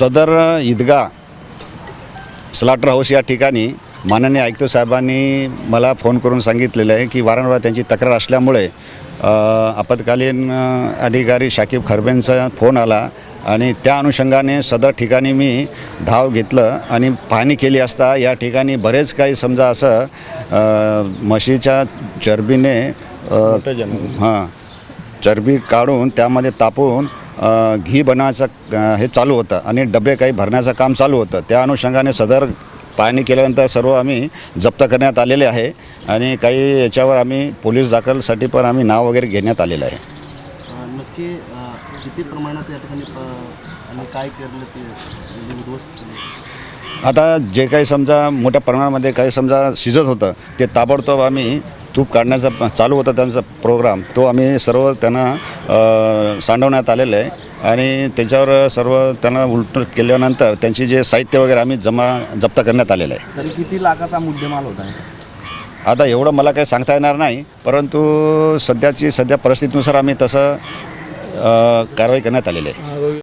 सदर ईदगाह slaughter house या ठिकाणी माननीय आयुक्त साहेबांनी मला फोन करून सांगितलेलं आहे की वारंवार त्यांची तक्रार असल्यामुळे आपत्कालीन अधिकारी शाकीब खरबेंचा फोन आला आणि त्या अनुषंगाने सदर ठिकाणी मी धाव घेतलं आणि पाहणी केली असता या ठिकाणी बरेच काही समजा असं म्हशीच्या चरबीने चरबी काढून त्यामध्ये तापवून घी बनवायचं हे चालू होतं आणि डबे काही भरण्याचं काम चालू होतं। त्या अनुषंगाने सदर पाहणी केल्यानंतर सर्व आम्ही जप्त करण्यात आलेले आहे आणि काही याच्यावर आम्ही पोलीस दाखलसाठी पण आम्ही नाव वगैरे घेण्यात आलेलं आहे। नक्की किती प्रमाणात या ठिकाणी आणि काय केलं ते आता जे काही समजा मोठ्या प्रमाणामध्ये काही समजा शिजत होतं ते ताबडतोब आम्ही तूप काढण्याचा चालू होता त्यांचा प्रोग्राम, तो आम्ही सर्व त्यांना सांडवण्यात आलेलं आहे आणि त्याच्यावर सर्व त्यांना उलट केल्यानंतर त्यांची जे साहित्य वगैरे आम्ही जप्त करण्यात आलेलं आहे। तरी किती लाखाचा मुद्देमाल होता आहे? आता एवढं मला काही सांगता येणार नाही, परंतु सध्या परिस्थितीनुसार आम्ही तसं कारवाई करण्यात आलेली आहे।